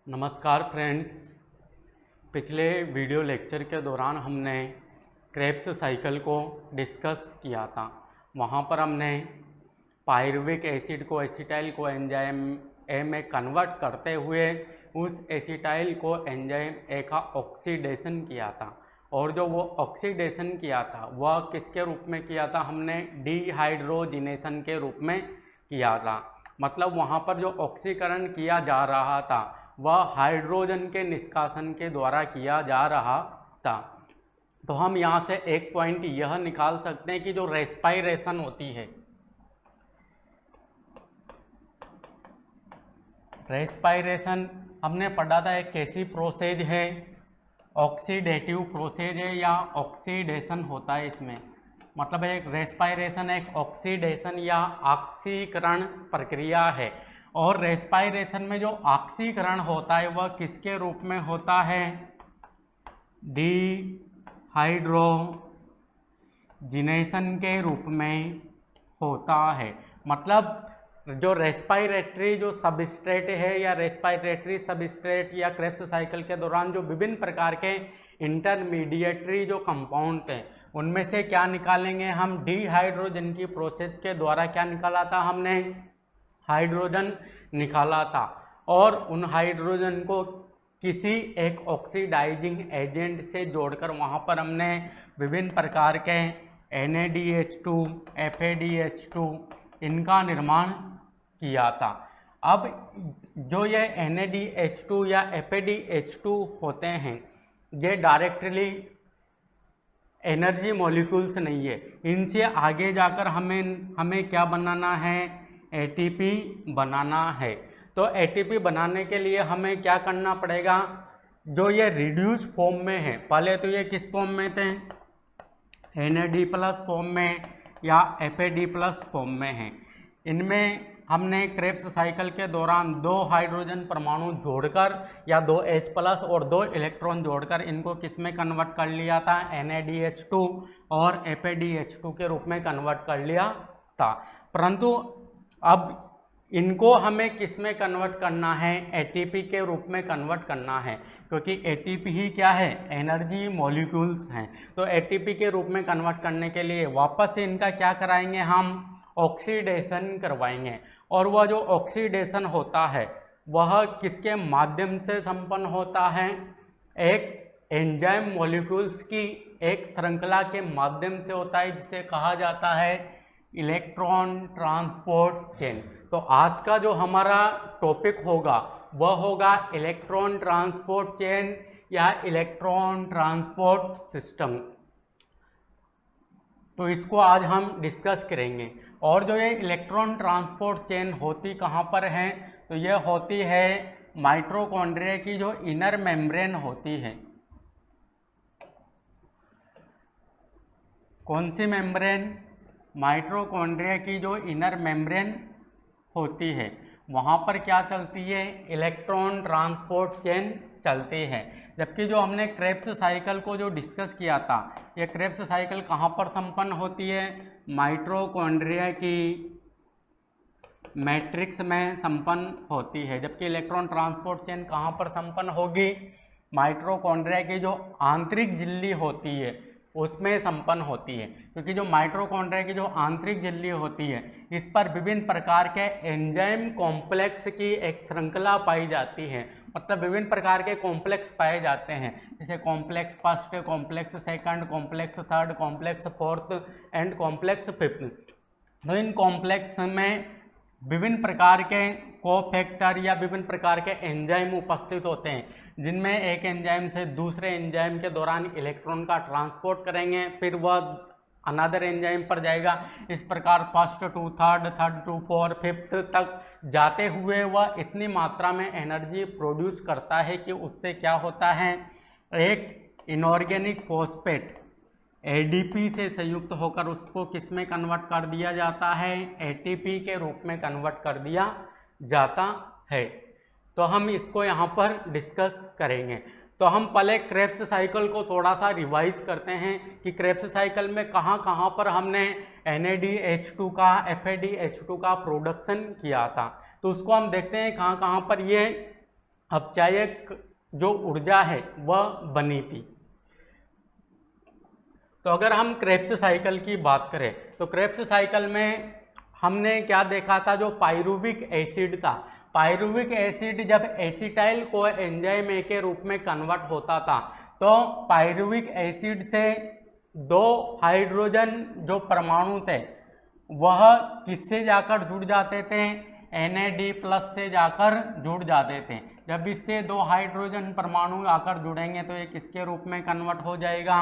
नमस्कार फ्रेंड्स। पिछले video lecture के दौरान हमने क्रेब्स साइकिल को डिस्कस किया था। वहाँ पर हमने पायरुविक एसिड को एसिटाइल को एंजाइम ए में कन्वर्ट करते हुए उस एसिटाइल को एंजाइम ए का ऑक्सीडेशन किया था, और जो वो ऑक्सीडेशन किया था वह किसके रूप में किया था? हमने डिहाइड्रोजिनेशन के रूप में किया था। मतलब वहाँ पर जो ऑक्सीकरण किया जा रहा था वह हाइड्रोजन के निष्कासन के द्वारा किया जा रहा था। तो हम यहाँ से एक पॉइंट यह निकाल सकते हैं कि जो रेस्पायरेशन होती है, रेस्पायरेशन हमने पढ़ा था एक कैसी प्रोसेज है, ऑक्सीडेटिव प्रोसेज है या ऑक्सीडेशन होता है इसमें। मतलब एक रेस्पायरेशन एक ऑक्सीडेशन या ऑक्सीकरण प्रक्रिया है, और रेस्पायरेशन में जो ऑक्सीकरण होता है वह किसके रूप में होता है? डिहाइड्रोजिनेशन के रूप में होता है। मतलब जो रेस्पायरेटरी जो सबस्ट्रेट है या रेस्पायरेटरी सबस्ट्रेट या क्रेब्स साइकिल के दौरान जो विभिन्न प्रकार के इंटरमीडिएटरी जो कंपाउंड हैं उनमें से क्या निकालेंगे हम? डिहाइड्रोजन की प्रोसेस के द्वारा क्या निकाला था हमने? हाइड्रोजन निकाला था, और उन हाइड्रोजन को किसी एक ऑक्सीडाइजिंग एजेंट से जोड़कर वहाँ पर हमने विभिन्न प्रकार के NADH2, FADH2 इनका निर्माण किया था। अब जो ये NADH2 या FADH2 होते हैं ये डायरेक्टली एनर्जी मॉलिक्यूल्स नहीं है। इनसे आगे जाकर हमें क्या बनाना है? ATP बनाना है। तो ATP बनाने के लिए हमें क्या करना पड़ेगा? जो ये रिड्यूस फॉर्म में है, पहले तो ये किस फॉर्म में थे? NAD+ फॉर्म में या FAD+ फॉर्म में है। इनमें हमने क्रेब्स साइकिल के दौरान 2 हाइड्रोजन परमाणु जोड़कर या 2 H+ और 2 इलेक्ट्रॉन जोड़कर इनको किस में कन्वर्ट कर लिया था? NADH2 और FADH2 के रूप में कन्वर्ट कर लिया था। परंतु अब इनको हमें किस में कन्वर्ट करना है? ATP के रूप में कन्वर्ट करना है, क्योंकि ATP ही क्या है? एनर्जी मॉलिक्यूल्स हैं। तो ATP के रूप में कन्वर्ट करने के लिए वापस से इनका क्या कराएंगे? हम ऑक्सीडेशन करवाएंगे। और वह जो ऑक्सीडेशन होता है वह किसके माध्यम से संपन्न होता है? एक एंजाइम मॉलिक्यूल्स की एक श्रृंखला के माध्यम से होता है, जिसे कहा जाता है इलेक्ट्रॉन ट्रांसपोर्ट चेन। तो आज का जो हमारा टॉपिक होगा वह होगा इलेक्ट्रॉन ट्रांसपोर्ट चेन या इलेक्ट्रॉन ट्रांसपोर्ट सिस्टम। तो इसको आज हम डिस्कस करेंगे। और जो ये इलेक्ट्रॉन ट्रांसपोर्ट चेन होती कहाँ पर है? तो ये होती है माइटोकॉन्ड्रिया की जो इनर मेम्ब्रेन होती है। कौन सी मेम्ब्रेन? माइटोकॉन्ड्रिया की जो इनर मेम्ब्रेन होती है, वहाँ पर क्या चलती है? इलेक्ट्रॉन ट्रांसपोर्ट चेन चलती है। जबकि जो हमने क्रेब्स साइकिल को जो डिस्कस किया था, ये क्रेब्स साइकिल कहाँ पर संपन्न होती है? माइटोकॉन्ड्रिया की मैट्रिक्स में संपन्न होती है। जबकि इलेक्ट्रॉन ट्रांसपोर्ट चेन कहाँ पर संपन्न होगी? माइटोकॉन्ड्रिया की जो आंतरिक झिल्ली होती है उसमें संपन्न होती है। क्योंकि जो माइटोकॉन्ड्रिया की जो आंतरिक झिल्ली होती है इस पर विभिन्न प्रकार के एंजाइम कॉम्प्लेक्स की एक श्रृंखला पाई जाती है। मतलब विभिन्न प्रकार के कॉम्प्लेक्स पाए जाते हैं, जैसे complex first, complex second, complex third, complex fourth and complex fifth. तो इन कॉम्प्लेक्स में विभिन्न प्रकार के कोफैक्टर या विभिन्न प्रकार के एंजाइम उपस्थित होते हैं, जिनमें एक एंजाइम से दूसरे एंजाइम के दौरान इलेक्ट्रॉन का ट्रांसपोर्ट करेंगे, फिर वह अनदर एंजाइम पर जाएगा। इस प्रकार first to third, third to fourth, fifth तक जाते हुए वह इतनी मात्रा में एनर्जी प्रोड्यूस करता है कि उससे क्या होता है? एक इनऑर्गेनिक फॉस्फेट ADP से संयुक्त होकर उसको किस में कन्वर्ट कर दिया जाता है? ATP के रूप में कन्वर्ट कर दिया जाता है। तो हम इसको यहाँ पर डिस्कस करेंगे। तो हम पहले क्रेब्स साइकिल को थोड़ा सा रिवाइज करते हैं कि क्रेब्स साइकिल में कहाँ कहाँ पर हमने NADH2 का, FADH2 का प्रोडक्शन किया था। तो उसको हम देखते हैं कहाँ कहाँ पर ये अपचायक जो ऊर्जा है वह बनी थी। तो अगर हम क्रेब्स साइकिल की बात करें तो क्रेब्स साइकिल में हमने क्या देखा था, जो पायरुविक एसिड था, पायरुविक एसिड जब एसिटाइल को एंजाइम ए के रूप में कन्वर्ट होता था तो पायरुविक एसिड से 2 हाइड्रोजन जो परमाणु थे वह किससे जाकर जुड़ जाते थे, NAD+ से जाकर जुड़ जाते थे। जब इससे 2 हाइड्रोजन परमाणु आकर जुड़ेंगे तो ये किसके रूप में कन्वर्ट हो जाएगा,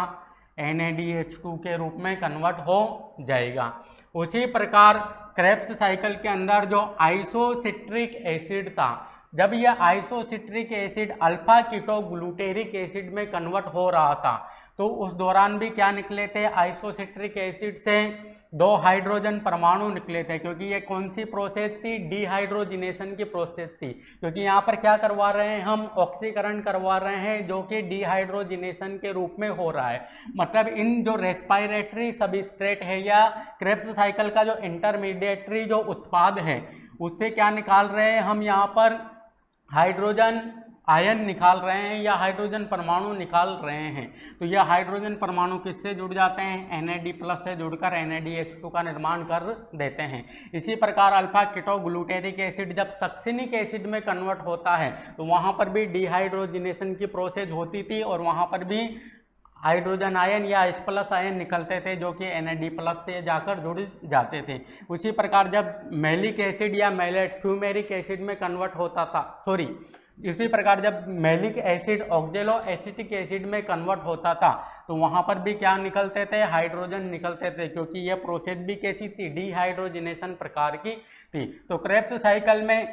NADH2 के रूप में कन्वर्ट हो जाएगा। उसी प्रकार क्रेब्स साइकिल के अंदर जो आइसोसिट्रिक एसिड था, जब यह isocitric acid alpha ketoglutaric acid में कन्वर्ट हो रहा था तो उस दौरान भी क्या निकले थे, आइसोसिट्रिक एसिड से 2 हाइड्रोजन परमाणु निकले थे, क्योंकि ये कौन सी प्रोसेस थी, डिहाइड्रोजिनेशन की प्रोसेस थी। क्योंकि यहाँ पर क्या करवा रहे हैं हम, ऑक्सीकरण करवा रहे हैं जो कि डिहाइड्रोजिनेशन के रूप में हो रहा है। मतलब इन जो रेस्पिरेटरी सबस्ट्रेट है या क्रेब्स साइकिल का जो इंटरमीडिएटरी जो उत्पाद है उससे क्या निकाल रहे हैं हम, यहाँ पर हाइड्रोजन आयन निकाल रहे हैं या हाइड्रोजन परमाणु निकाल रहे हैं। तो यह हाइड्रोजन परमाणु किससे जुड़ जाते हैं, NAD+ से जुड़कर NADH2 का निर्माण कर देते हैं। इसी प्रकार अल्फा कीटोग्लूटेरिक एसिड जब सक्सिनिक एसिड में कन्वर्ट होता है तो वहाँ पर भी डिहाइड्रोजिनेशन की प्रोसेस होती थी और वहाँ पर भी हाइड्रोजन आयन या H+ आयन निकलते थे जो कि NAD+ से जाकर जुड़ जाते थे। उसी प्रकार जब मैलिक एसिड या फ्यूमेरिक एसिड में कन्वर्ट होता था, इसी प्रकार जब मैलिक एसिड ऑक्जेलो एसिटिक एसिड में कन्वर्ट होता था तो वहाँ पर भी क्या निकलते थे, हाइड्रोजन निकलते थे, क्योंकि यह प्रोसेस भी कैसी थी, डिहाइड्रोजिनेशन प्रकार की थी। तो क्रेब्स साइकिल में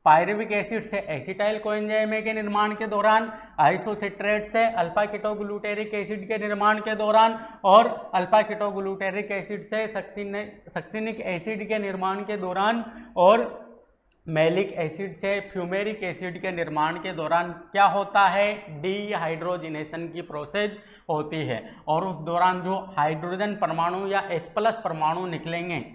पायरुविक एसिड से एसिटाइल कोएंजाइम ए के निर्माण के दौरान, आइसोसिट्रेट से अल्फा कीटोग्लूटेरिक एसिड के निर्माण के दौरान और अल्फा कीटोग्लूटेरिक एसिड से सक्सिनिक एसिड के निर्माण के दौरान और मैलिक एसिड से फ्यूमेरिक एसिड के निर्माण के दौरान क्या होता है, डिहाइड्रोजिनेशन की प्रोसेस होती है। और उस दौरान जो हाइड्रोजन परमाणु या H+ परमाणु निकलेंगे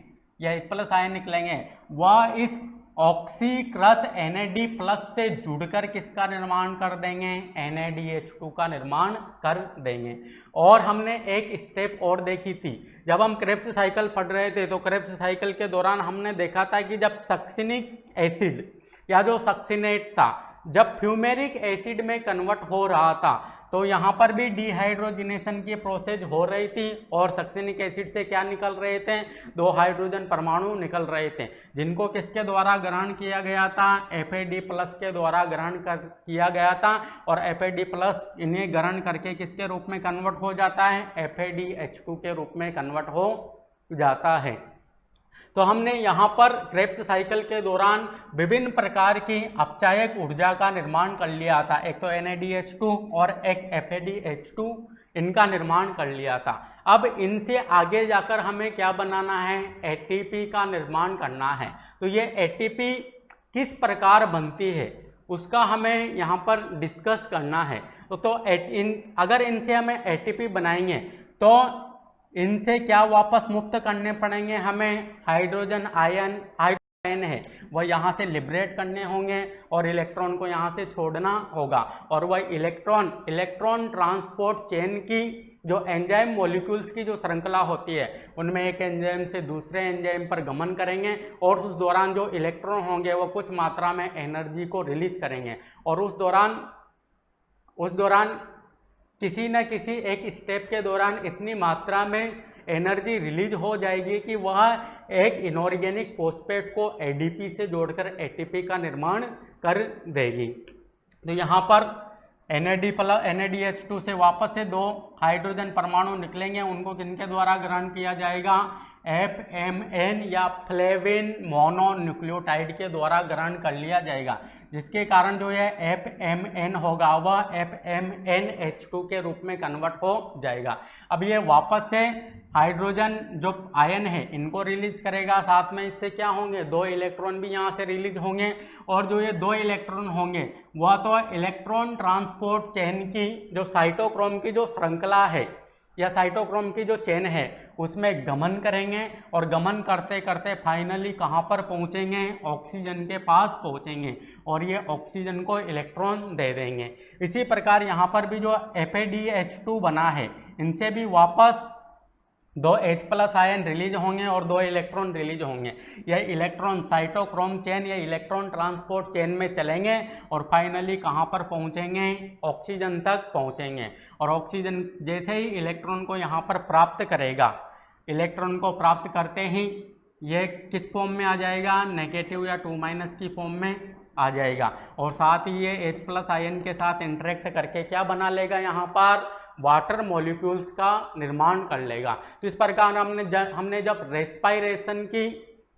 या H+ आयन निकलेंगे वह इस ऑक्सीकृत NAD+ से जुड़कर किसका निर्माण कर देंगे, NADH2 का निर्माण कर देंगे। और हमने एक स्टेप और देखी थी, जब हम क्रेब्स साइकिल पढ़ रहे थे तो क्रेब्स साइकिल के दौरान हमने देखा था कि जब सक्सिनिक एसिड या जो सक्सिनेट था जब फ्यूमेरिक एसिड में कन्वर्ट हो रहा था तो यहाँ पर भी डिहाइड्रोजिनेशन की प्रोसेस हो रही थी और सक्सिनिक एसिड से क्या निकल रहे थे, 2 हाइड्रोजन परमाणु निकल रहे थे, जिनको किसके द्वारा ग्रहण किया गया था, FAD+ के द्वारा ग्रहण किया गया था। और FAD+ इन्हें ग्रहण करके किसके रूप में कन्वर्ट हो जाता है, FADH2 के रूप में कन्वर्ट हो जाता है। तो हमने यहाँ पर क्रेब्स साइकिल के दौरान विभिन्न प्रकार की अपचायक ऊर्जा का निर्माण कर लिया था, एक तो NADH2 और एक FADH2 इनका निर्माण कर लिया था। अब इनसे आगे जाकर हमें क्या बनाना है, ATP का निर्माण करना है। तो ये ATP किस प्रकार बनती है उसका हमें यहाँ पर डिस्कस करना है। तो अगर इनसे हमें ATP बनाएंगे तो इनसे क्या वापस मुक्त करने पड़ेंगे हमें, हाइड्रोजन आयन है वह यहाँ से लिबरेट करने होंगे और इलेक्ट्रॉन को यहाँ से छोड़ना होगा। और वह इलेक्ट्रॉन ट्रांसपोर्ट चेन की जो एंजाइम मॉलिक्यूल्स की जो श्रृंखला होती है उनमें एक एंजाइम से दूसरे एंजाइम पर गमन करेंगे और उस दौरान जो इलेक्ट्रॉन होंगे वो कुछ मात्रा में एनर्जी को रिलीज करेंगे और उस दौरान किसी न किसी एक स्टेप के दौरान इतनी मात्रा में एनर्जी रिलीज हो जाएगी कि वह एक इनऑर्गेनिक फॉस्फेट को ADP से जोड़कर ATP का निर्माण कर देगी। तो यहाँ पर NADH2 से वापस से 2 हाइड्रोजन परमाणु निकलेंगे, उनको किनके द्वारा ग्रहण किया जाएगा, FMN या फ्लेविन मोनोन्यूक्लियोटाइड के द्वारा ग्रहण कर लिया जाएगा, जिसके कारण जो यह FMN होगा वह FMNH2 के रूप में कन्वर्ट हो जाएगा। अब ये वापस से हाइड्रोजन जो आयन है इनको रिलीज करेगा, साथ में इससे क्या होंगे, 2 इलेक्ट्रॉन भी यहाँ से रिलीज होंगे और जो ये 2 इलेक्ट्रॉन होंगे वह तो इलेक्ट्रॉन ट्रांसपोर्ट चेन की जो साइटोक्रोम की जो श्रृंखला है या साइटोक्रोम की जो चेन है उसमें गमन करेंगे और गमन करते करते फाइनली कहाँ पर पहुँचेंगे, ऑक्सीजन के पास पहुँचेंगे और ये ऑक्सीजन को इलेक्ट्रॉन दे देंगे। इसी प्रकार यहाँ पर भी जो FADH2 बना है इनसे भी वापस 2 H+ आयन रिलीज होंगे और 2 इलेक्ट्रॉन रिलीज होंगे। यह इलेक्ट्रॉन साइटोक्रोम चेन या इलेक्ट्रॉन ट्रांसपोर्ट चेन में चलेंगे और फाइनली कहाँ पर पहुँचेंगे, ऑक्सीजन तक पहुँचेंगे। और ऑक्सीजन जैसे ही इलेक्ट्रॉन को यहाँ पर प्राप्त करेगा, इलेक्ट्रॉन को प्राप्त करते ही ये किस फॉर्म में आ जाएगा, नेगेटिव या 2- की फॉर्म में आ जाएगा और साथ ही ये H+ आयन के साथ इंटरेक्ट करके क्या बना लेगा, यहाँ पर वाटर मॉलिक्यूल्स का निर्माण कर लेगा। तो इस प्रकार हमने जब रेस्पायरेशन की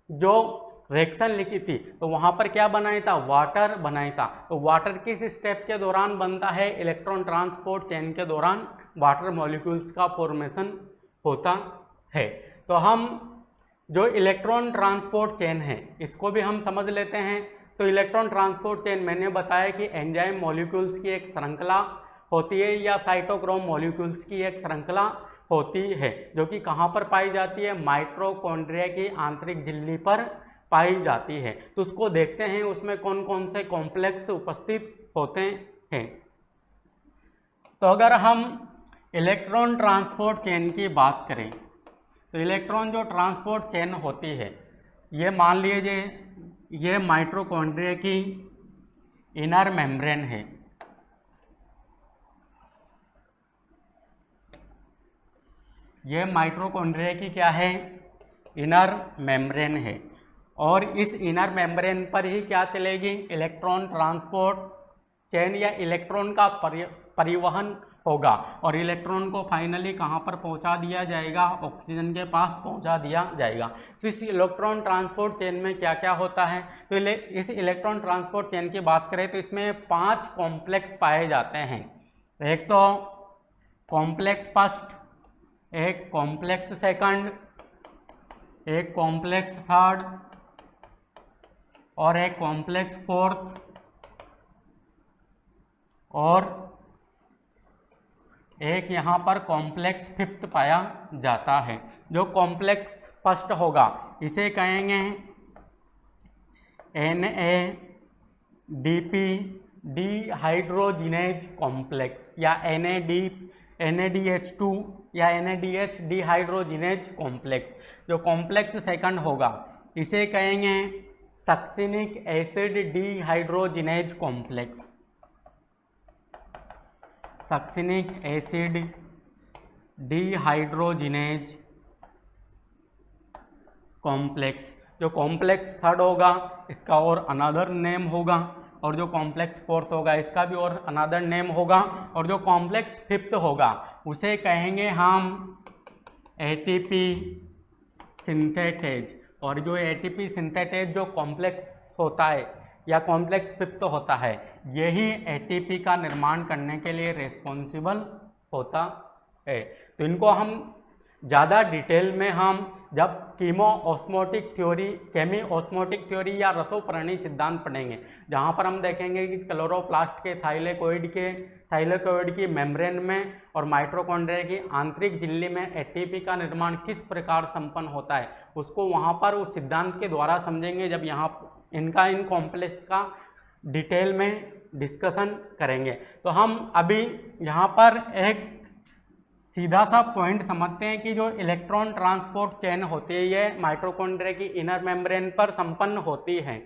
जो रिएक्शन लिखी थी तो वहाँ पर क्या बनाया था, वाटर बनाया था। तो वाटर किस स्टेप के दौरान बनता है, इलेक्ट्रॉन ट्रांसपोर्ट चेन के दौरान वाटर मॉलिक्यूल्स का फॉर्मेशन होता है। तो हम जो इलेक्ट्रॉन ट्रांसपोर्ट चेन है इसको भी हम समझ लेते हैं। तो इलेक्ट्रॉन ट्रांसपोर्ट चेन मैंने बताया कि एंजाइम मॉलिक्यूल्स की एक श्रृंखला होती है या साइटोक्रोम मॉलिक्यूल्स की एक श्रृंखला होती है जो कि कहाँ पर पाई जाती है, माइटोकॉन्ड्रिया की आंतरिक झिल्ली पर पाई जाती है। तो उसको देखते हैं उसमें कौन कौन से कॉम्प्लेक्स उपस्थित होते हैं। तो अगर हम इलेक्ट्रॉन ट्रांसपोर्ट चेन की बात करें तो इलेक्ट्रॉन जो ट्रांसपोर्ट चेन होती है ये मान लीजिए ये माइटोकॉन्ड्रिया की इनर मेम्ब्रेन है। ये माइटोकॉन्ड्रिया की क्या है, इनर मेम्ब्रेन है और इस इनर मेम्ब्रेन पर ही क्या चलेगी, इलेक्ट्रॉन ट्रांसपोर्ट चेन या इलेक्ट्रॉन का परिवहन होगा और इलेक्ट्रॉन को फाइनली कहाँ पर पहुँचा दिया जाएगा, ऑक्सीजन के पास पहुँचा दिया जाएगा। तो इस इलेक्ट्रॉन ट्रांसपोर्ट चेन में क्या क्या होता है, तो इस इलेक्ट्रॉन ट्रांसपोर्ट चेन की बात करें तो इसमें 5 कॉम्प्लेक्स पाए जाते हैं। एक तो कॉम्प्लेक्स फर्स्ट, एक कॉम्प्लेक्स सेकंड, एक कॉम्प्लेक्स थर्ड और एक कॉम्प्लेक्स फोर्थ और एक यहाँ पर कॉम्प्लेक्स फिफ्थ पाया जाता है। जो कॉम्प्लेक्स फर्स्ट होगा इसे कहेंगे NADP डिहाइड्रोजिनेज कॉम्प्लेक्स या NADH2 या NADH डिहाइड्रोजिनेज कॉम्प्लेक्स। जो कॉम्प्लेक्स सेकंड होगा इसे कहेंगे succinic acid dehydrogenase complex, succinic acid dehydrogenase complex. जो कॉम्प्लेक्स थर्ड होगा इसका और अनदर नेम होगा और जो कॉम्प्लेक्स फोर्थ होगा इसका भी और अनदर नेम होगा और जो कॉम्प्लेक्स फिफ्थ होगा उसे कहेंगे हम ATP सिंथेटेज। और जो ATP सिंथेटेज जो कॉम्प्लेक्स होता है या कॉम्प्लेक्स फिफ्थ होता है यही ATP का निर्माण करने के लिए रिस्पॉन्सिबल होता है। तो इनको हम ज़्यादा डिटेल में हम जब केमी ऑस्मोटिक थ्योरी या रसोपरिणी सिद्धांत पढ़ेंगे जहाँ पर हम देखेंगे कि क्लोरोप्लास्ट के थाइलेकोइड की मेम्ब्रेन में और माइटोकॉन्ड्रिया की आंतरिक झिल्ली में ATP का निर्माण किस प्रकार संपन्न होता है उसको वहाँ पर उस सिद्धांत के द्वारा समझेंगे जब यहाँ इन कॉम्प्लेक्स का डिटेल में डिस्कशन करेंगे। तो हम अभी यहाँ पर एक सीधा सा पॉइंट समझते हैं कि जो इलेक्ट्रॉन ट्रांसपोर्ट चेन होती है ये माइटोकॉन्ड्रिया की इनर मेम्ब्रेन पर संपन्न होती है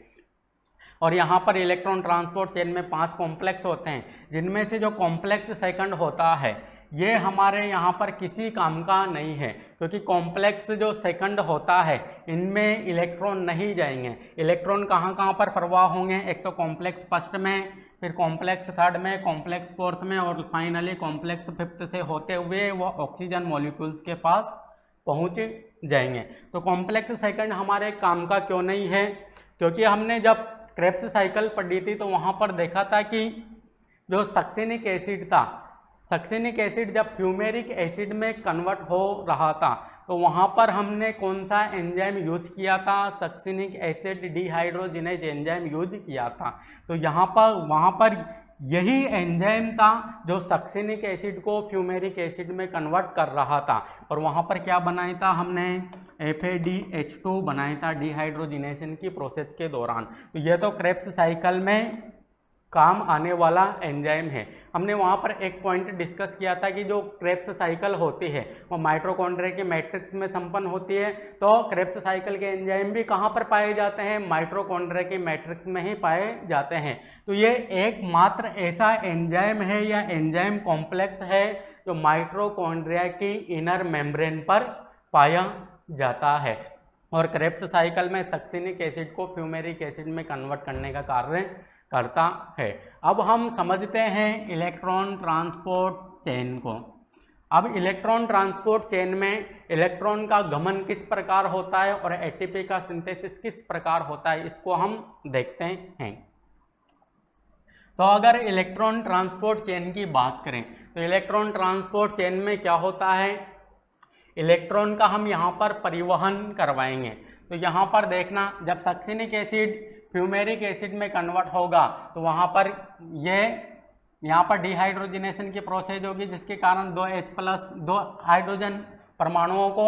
और यहाँ पर इलेक्ट्रॉन ट्रांसपोर्ट चेन में 5 कॉम्प्लेक्स होते हैं जिनमें से जो कॉम्प्लेक्स सेकंड होता है ये हमारे यहाँ पर किसी काम का नहीं है क्योंकि कॉम्प्लेक्स जो सेकंड होता है इनमें इलेक्ट्रॉन नहीं जाएंगे। इलेक्ट्रॉन कहाँ कहाँ पर प्रवाह होंगे, एक तो कॉम्प्लेक्स फर्स्ट में, फिर कॉम्प्लेक्स थर्ड में, कॉम्प्लेक्स फोर्थ में और फाइनली कॉम्प्लेक्स फिफ्थ से होते हुए वो ऑक्सीजन मॉलिक्यूल्स के पास पहुँच जाएंगे। तो कॉम्प्लेक्स सेकंड हमारे काम का क्यों नहीं है, क्योंकि हमने जब क्रेब्स साइकिल पढ़ी थी तो वहाँ पर देखा था कि जो सक्सिनिक एसिड था, सक्सिनिक एसिड जब फ्यूमेरिक एसिड में कन्वर्ट हो रहा था तो वहाँ पर हमने कौन सा एंजाइम यूज किया था, succinic acid dehydrogenase enzyme use किया था। तो यहाँ पर वहाँ पर यही एंजाइम था जो सक्सिनिक एसिड को फ्यूमेरिक एसिड में कन्वर्ट कर रहा था। और वहाँ पर क्या बनाया था हमने, FADH2 बनाया था डिहाइड्रोजिनेशन की प्रोसेस के दौरान। तो यह तो क्रेब्स साइकिल में काम आने वाला एंजाइम है। हमने वहाँ पर एक पॉइंट डिस्कस किया था कि जो क्रेब्स साइकिल होती है वो माइटोकॉन्ड्रिया के मैट्रिक्स में संपन्न होती है। तो क्रेब्स साइकिल के एंजाइम भी कहाँ पर पाए जाते हैं, माइटोकॉन्ड्रिया के मैट्रिक्स में ही पाए जाते हैं। तो ये एकमात्र ऐसा एंजाइम है या एंजाइम कॉम्प्लेक्स है जो माइटोकॉन्ड्रिया की इनर मेम्ब्रेन पर पाया जाता है और क्रेब्स साइकिल में सक्सिनिक एसिड को फ्यूमेरिक एसिड में कन्वर्ट करने का कार्य करता है। अब हम समझते हैं इलेक्ट्रॉन ट्रांसपोर्ट चेन को। अब इलेक्ट्रॉन ट्रांसपोर्ट चेन में इलेक्ट्रॉन का गमन किस प्रकार होता है और एटीपी का सिंथेसिस किस प्रकार होता है, इसको हम देखते हैं। तो अगर इलेक्ट्रॉन ट्रांसपोर्ट चेन की बात करें तो इलेक्ट्रॉन ट्रांसपोर्ट चेन में क्या होता है, इलेक्ट्रॉन का हम यहाँ पर परिवहन करवाएंगे। तो यहाँ पर देखना, जब सक्सिनिक एसिड फ्यूमेरिक एसिड में कन्वर्ट होगा तो वहाँ पर यहाँ पर डिहाइड्रोजिनेशन की प्रोसेस होगी, जिसके कारण दो हाइड्रोजन परमाणुओं को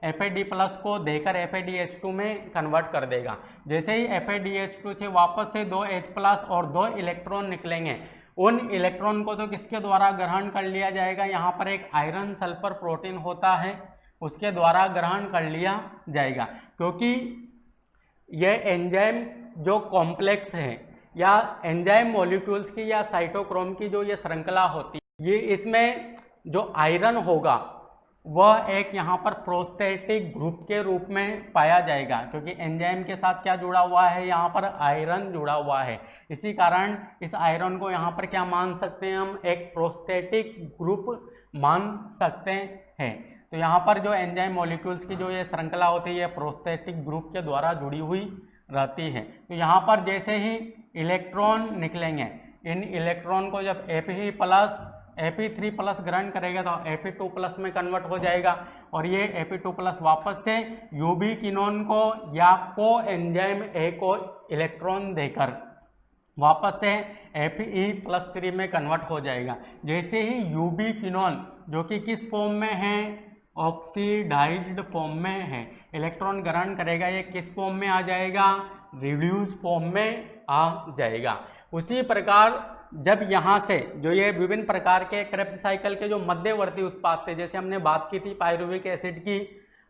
FAD+ को देकर FADH2 में कन्वर्ट कर देगा। जैसे ही FADH2 से वापस से 2H+ और 2 इलेक्ट्रॉन निकलेंगे, उन इलेक्ट्रॉन को तो किसके द्वारा ग्रहण कर लिया जाएगा, यहाँ पर एक आयरन सल्फर प्रोटीन होता है उसके द्वारा ग्रहण कर लिया जाएगा। क्योंकि यह एंजाइम जो कॉम्प्लेक्स है या एंजाइम मॉलिक्यूल्स की या साइटोक्रोम की जो ये श्रृंखला होती है, ये इसमें जो आयरन होगा वह एक यहाँ पर प्रोस्थेटिक ग्रुप के रूप में पाया जाएगा, क्योंकि एंजाइम के साथ क्या जुड़ा हुआ है, यहाँ पर आयरन जुड़ा हुआ है। इसी कारण इस आयरन को यहाँ पर क्या मान सकते हैं हम, एक प्रोस्थेटिक ग्रुप मान सकते हैं। तो यहाँ पर जो एंजाइम मॉलिक्यूल्स की जो ये श्रृंखला होती है, ये प्रोस्थेटिक ग्रुप के द्वारा जुड़ी हुई रहती है। तो यहाँ पर जैसे ही इलेक्ट्रॉन निकलेंगे, इन इलेक्ट्रॉन को जब Fe3+ ग्रहण करेगा तो Fe2+ में कन्वर्ट हो जाएगा और ये Fe2+ वापस से यूबिक्विनोन को या को एंजाइम A को इलेक्ट्रॉन देकर वापस से Fe+3 में कन्वर्ट हो जाएगा। जैसे ही यूबिक्विनोन जो कि किस फॉर्म में है, ऑक्सीडाइज्ड फॉर्म में है, इलेक्ट्रॉन ग्रहण करेगा, ये किस फॉर्म में आ जाएगा, रिड्यूस फॉर्म में आ जाएगा। उसी प्रकार जब यहाँ से जो ये विभिन्न प्रकार के क्रेब्स साइकिल के जो मध्यवर्ती उत्पाद थे, जैसे हमने बात की थी पायरुविक एसिड की,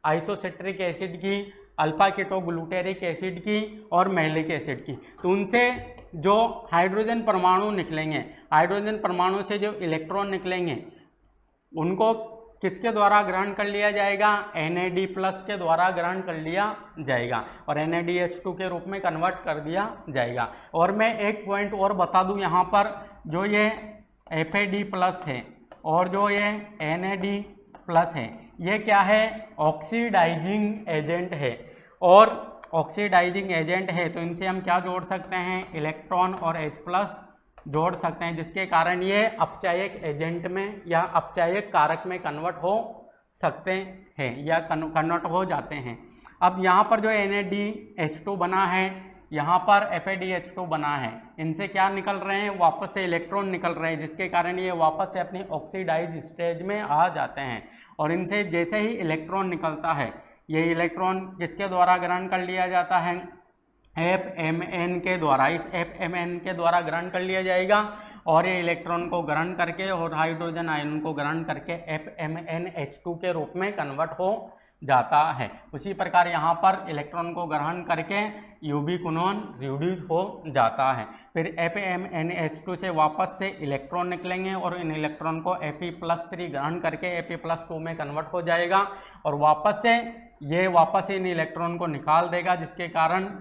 आइसोसिट्रिक एसिड की, अल्फा कीटोग्लूटेरिक एसिड की और मैलिक एसिड की, तो उनसे जो हाइड्रोजन परमाणु निकलेंगे, हाइड्रोजन परमाणु से जो इलेक्ट्रॉन निकलेंगे उनको किसके द्वारा ग्रहण कर लिया जाएगा, NAD+ के द्वारा ग्रहण कर लिया जाएगा और NADH2 के रूप में कन्वर्ट कर दिया जाएगा। और मैं एक पॉइंट और बता दूं, यहाँ पर जो ये FAD+ है और जो ये NAD+ है, ये क्या है, ऑक्सीडाइजिंग एजेंट है। और ऑक्सीडाइजिंग एजेंट है तो इनसे हम क्या जोड़ सकते हैं, इलेक्ट्रॉन और H+ जोड़ सकते हैं, जिसके कारण ये अपचायक एजेंट में या अपचायक कारक में कन्वर्ट हो सकते हैं या कन्वर्ट हो जाते हैं। अब यहाँ पर जो NADH2 बना है, यहाँ पर FADH2 बना है, इनसे क्या निकल रहे हैं, वापस से इलेक्ट्रॉन निकल रहे हैं, जिसके कारण ये वापस से अपनी ऑक्सीडाइज स्टेज में आ जाते हैं। और इनसे जैसे ही इलेक्ट्रॉन निकलता है, ये इलेक्ट्रॉन किसके द्वारा ग्रहण कर लिया जाता है, FMN के द्वारा, इस FMN के द्वारा ग्रहण कर लिया जाएगा और ये इलेक्ट्रॉन को ग्रहण करके और हाइड्रोजन आयन को ग्रहण करके FMNH2 के रूप में कन्वर्ट हो जाता है। उसी प्रकार यहाँ पर इलेक्ट्रॉन को ग्रहण करके यूबिक्विनोन रिड्यूस हो जाता है। फिर FMNH2 से वापस से इलेक्ट्रॉन निकलेंगे और इन इलेक्ट्रॉन को Fe+3 ग्रहण करके Fe+2 में कन्वर्ट हो जाएगा और वापस से ये वापस इन इलेक्ट्रॉन को निकाल देगा, जिसके कारण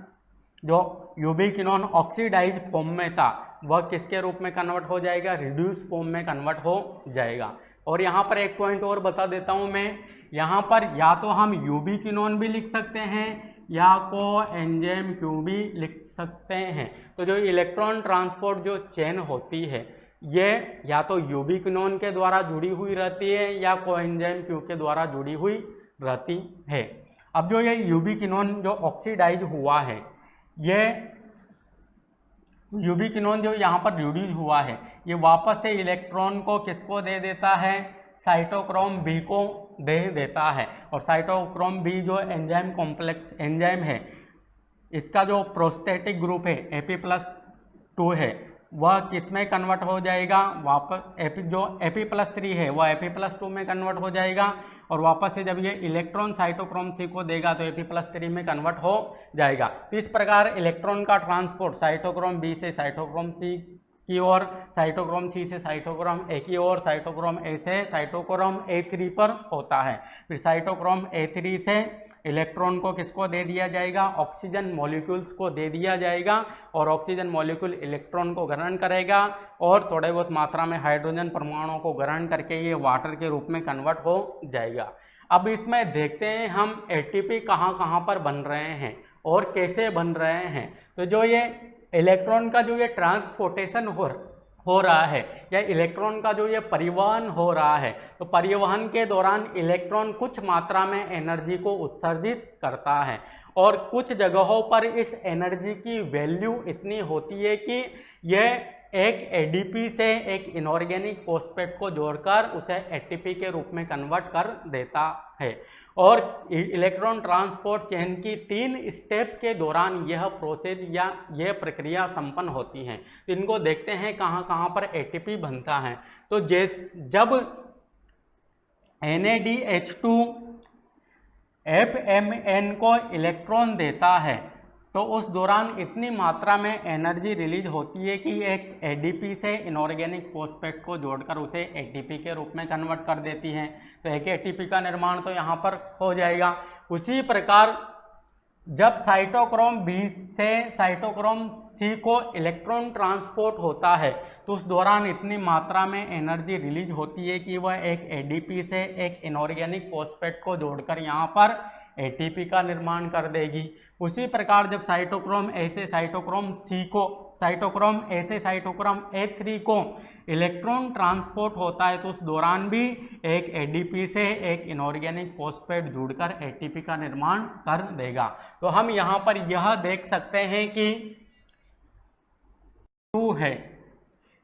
जो यूबिक्विनोन ऑक्सीडाइज फॉर्म में था वह किसके रूप में कन्वर्ट हो जाएगा, रिड्यूस फॉर्म में कन्वर्ट हो जाएगा। और यहाँ पर एक पॉइंट और बता देता हूँ मैं, यहाँ पर या तो हम यूबिक्विनोन भी लिख सकते हैं या को एंजाइम Q भी लिख सकते हैं। तो जो इलेक्ट्रॉन ट्रांसपोर्ट जो चेन होती है, ये या तो यूबिक्विनोन के द्वारा जुड़ी हुई रहती है या को एंजाइम Q के द्वारा जुड़ी हुई रहती है। अब जो ये यूबिक्विनोन जो ऑक्सीडाइज हुआ है, ये यूबिक्विनोन जो यहाँ पर रिड्यूस हुआ है ये वापस से इलेक्ट्रॉन को किसको दे देता है, साइटोक्रोम बी को दे देता है। और साइटोक्रोम बी जो एंजाइम कॉम्प्लेक्स एंजाइम है, इसका जो प्रोस्टेटिक ग्रुप है Ap+2 है, वह किस में कन्वर्ट हो जाएगा, वापस जो Ap+3 है वह Ap+2 में कन्वर्ट हो जाएगा। और वापस से जब ये इलेक्ट्रॉन साइटोक्रोम सी को देगा तो Ap+3 में कन्वर्ट हो जाएगा। तो इस प्रकार इलेक्ट्रॉन का ट्रांसपोर्ट साइटोक्रोम बी से साइटोक्रोम सी की ओर, साइटोक्रोम सी से साइटोक्रोम ए की ओर, साइटोक्रोम ए से साइटोक्रोम A3 पर होता है। फिर साइटोक्रोम A3 से इलेक्ट्रॉन को किसको दे दिया जाएगा, ऑक्सीजन मॉलिक्यूल्स को दे दिया जाएगा। और ऑक्सीजन मॉलिक्यूल इलेक्ट्रॉन को ग्रहण करेगा और थोड़े बहुत मात्रा में हाइड्रोजन परमाणुओं को ग्रहण करके ये वाटर के रूप में कन्वर्ट हो जाएगा। अब इसमें देखते हैं हम ATP कहाँ कहाँ पर बन रहे हैं और कैसे बन रहे हैं। तो जो ये इलेक्ट्रॉन का जो ये ट्रांसपोर्टेशन हो रहा है या इलेक्ट्रॉन का जो ये परिवहन हो रहा है, तो परिवहन के दौरान इलेक्ट्रॉन कुछ मात्रा में एनर्जी को उत्सर्जित करता है और कुछ जगहों पर इस एनर्जी की वैल्यू इतनी होती है कि यह एक ADP से एक इनऑर्गेनिक फॉस्फेट को जोड़कर उसे ATP के रूप में कन्वर्ट कर देता है। और इलेक्ट्रॉन ट्रांसपोर्ट चेन की 3 स्टेप के दौरान यह प्रोसेस या यह प्रक्रिया संपन्न होती है। तो इनको देखते हैं कहाँ कहाँ पर ATP बनता है। तो जब NADH2 FMN को इलेक्ट्रॉन देता है तो उस दौरान इतनी मात्रा में एनर्जी रिलीज होती है कि एक ADP से इनऑर्गेनिक फॉस्फेट को जोड़कर उसे ATP के रूप में कन्वर्ट कर देती है। तो एक ATP का निर्माण तो यहाँ पर हो जाएगा। उसी प्रकार जब साइटोक्रोम B से साइटोक्रोम C को इलेक्ट्रॉन ट्रांसपोर्ट होता है तो उस दौरान इतनी मात्रा में एनर्जी रिलीज होती है कि वह एक ADP से एक इनऑर्गेनिक फॉस्फेट को जोड़कर यहाँ पर ATP का निर्माण कर देगी। उसी प्रकार जब साइटोक्रोम A से साइटोक्रोम C को, साइटोक्रोम A से साइटोक्रोम A3 को इलेक्ट्रॉन ट्रांसपोर्ट होता है तो उस दौरान भी एक ADP से एक इनऑर्गेनिक फॉस्फेट जुड़कर ATP का निर्माण कर देगा। तो हम यहाँ पर यह देख सकते हैं कि 2 है,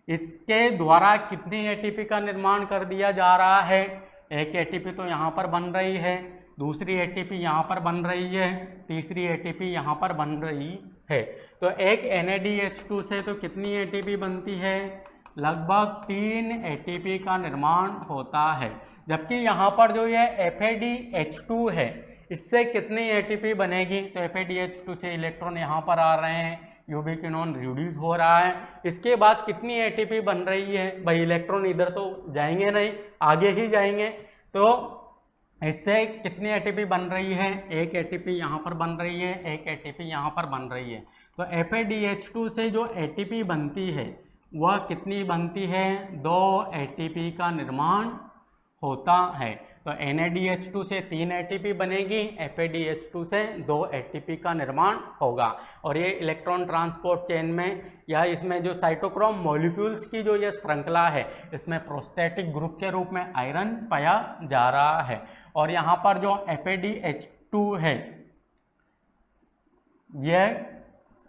इसके द्वारा कितनी ATP का निर्माण कर दिया जा रहा है। एक ATP तो यहाँ पर बन रही है, दूसरी ATP यहाँ पर बन रही है, तीसरी ATP यहाँ पर बन रही है। तो एक NADH2 से तो कितनी ATP बनती है, लगभग 3 ATP का निर्माण होता है। जबकि यहाँ पर जो ये FADH2 है इससे कितनी ATP बनेगी, तो FADH2 से इलेक्ट्रॉन यहाँ पर आ रहे हैं, यूबिक्विनोन रिड्यूस हो रहा है। इसके बाद कितनी ATP बन रही है, भाई इलेक्ट्रॉन इधर तो जाएंगे नहीं, आगे ही जाएंगे। तो इससे कितनी ATP बन रही है, एक ATP यहाँ पर बन रही है, एक ATP यहाँ पर बन रही है। तो FADH2 से जो ATP बनती है वह कितनी बनती है, 2 ATP का निर्माण होता है। तो NADH2 से 3 ATP बनेगी, FADH2 से 2 ATP का निर्माण होगा। और ये इलेक्ट्रॉन ट्रांसपोर्ट चेन में या इसमें जो साइटोक्रोम मॉलिक्यूल्स की जो ये श्रृंखला है इसमें प्रोस्टेटिक ग्रुप के रूप में आयरन पाया जा रहा है। और यहाँ पर जो FADH2 है यह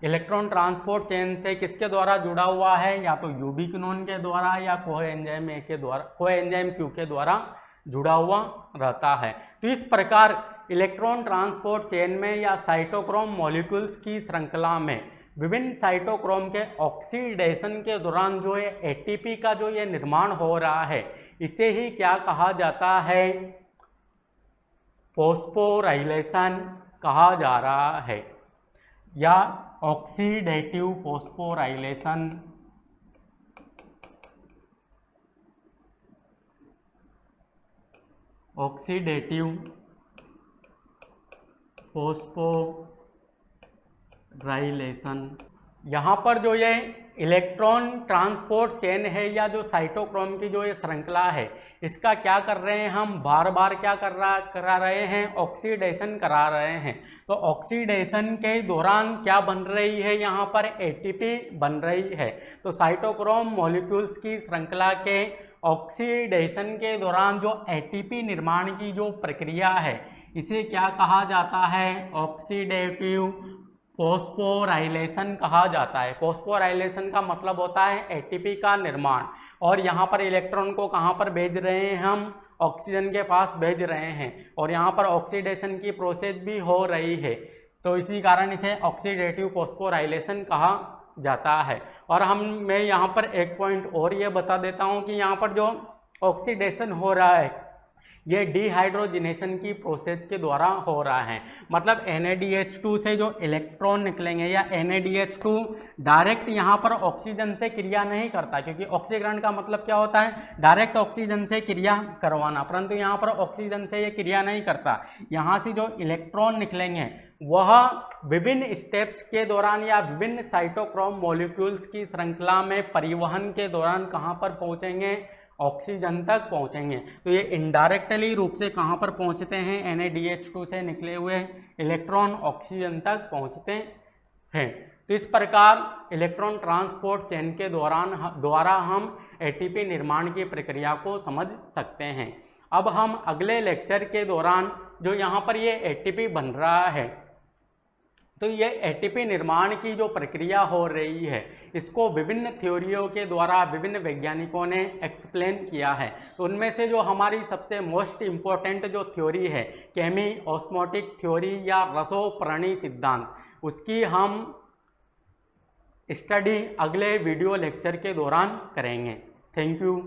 इलेक्ट्रॉन ट्रांसपोर्ट चेन से किसके द्वारा जुड़ा हुआ है, या तो यूबिक्विनोन के द्वारा या कोएंजाइम ए के द्वारा, कोएंजाइम Q के द्वारा जुड़ा हुआ रहता है। तो इस प्रकार इलेक्ट्रॉन ट्रांसपोर्ट चेन में या साइटोक्रोम मॉलिक्यूल्स की श्रृंखला में विभिन्न साइटोक्रोम के ऑक्सीडेशन के दौरान जो ये ATP का जो ये निर्माण हो रहा है इसे ही क्या कहा जाता है, फॉस्फोराइलेशन कहा जा रहा है या ऑक्सीडेटिव फॉस्फोराइलेशन। Oxidative phosphorylation. यहाँ पर जो ये इलेक्ट्रॉन ट्रांसपोर्ट चेन है या जो साइटोक्रोम की जो ये श्रृंखला है इसका क्या कर रहे हैं, हम बार बार क्या करा रहे हैं, ऑक्सीडेशन करा रहे हैं। तो ऑक्सीडेशन के दौरान क्या बन रही है, यहाँ पर ATP बन रही है। तो साइटोक्रोम मॉलिक्यूल्स की श्रृंखला के ऑक्सीडेशन के दौरान जो ATP निर्माण की जो प्रक्रिया है इसे क्या कहा जाता है, ऑक्सीडेटिव फॉस्फोराइलेशन कहा जाता है। फॉस्फोराइलेशन का मतलब होता है एटीपी का निर्माण। और यहाँ पर इलेक्ट्रॉन को कहाँ पर भेज रहे हैं हम, ऑक्सीजन के पास भेज रहे हैं, और यहाँ पर ऑक्सीडेशन की प्रोसेस भी हो रही है, तो इसी कारण इसे ऑक्सीडेटिव फॉस्फोराइलेशन कहा जाता है। और मैं यहाँ पर एक पॉइंट और ये बता देता हूँ कि यहाँ पर जो ऑक्सीडेशन हो रहा है ये डिहाइड्रोजिनेशन की प्रोसेस के द्वारा हो रहा है। मतलब NADH2 से जो इलेक्ट्रॉन निकलेंगे या NADH2 डायरेक्ट यहाँ पर ऑक्सीजन से क्रिया नहीं करता, क्योंकि ऑक्सीकरण का मतलब क्या होता है, डायरेक्ट ऑक्सीजन से क्रिया करवाना, परंतु यहाँ पर ऑक्सीजन से ये क्रिया नहीं करता। यहाँ से जो इलेक्ट्रॉन निकलेंगे वह विभिन्न स्टेप्स के दौरान या विभिन्न साइटोक्रोम मॉलिक्यूल्स की श्रृंखला में परिवहन के दौरान कहाँ पर पहुँचेंगे, ऑक्सीजन तक पहुंचेंगे। तो ये इनडायरेक्टली रूप से कहाँ पर पहुंचते हैं, NADH2 से निकले हुए इलेक्ट्रॉन ऑक्सीजन तक पहुंचते हैं। तो इस प्रकार इलेक्ट्रॉन ट्रांसपोर्ट चेन के द्वारा हम ATP निर्माण की प्रक्रिया को समझ सकते हैं। अब हम अगले लेक्चर के दौरान जो यहाँ पर ये ATP बन रहा है, तो ये ATP निर्माण की जो प्रक्रिया हो रही है इसको विभिन्न थ्योरियों के द्वारा विभिन्न वैज्ञानिकों ने एक्सप्लेन किया है। तो उनमें से जो हमारी सबसे मोस्ट इम्पोर्टेंट जो थ्योरी है केमी ऑस्मोटिक थ्योरी या रसोपरणी सिद्धांत, उसकी हम स्टडी अगले वीडियो लेक्चर के दौरान करेंगे। Thank you.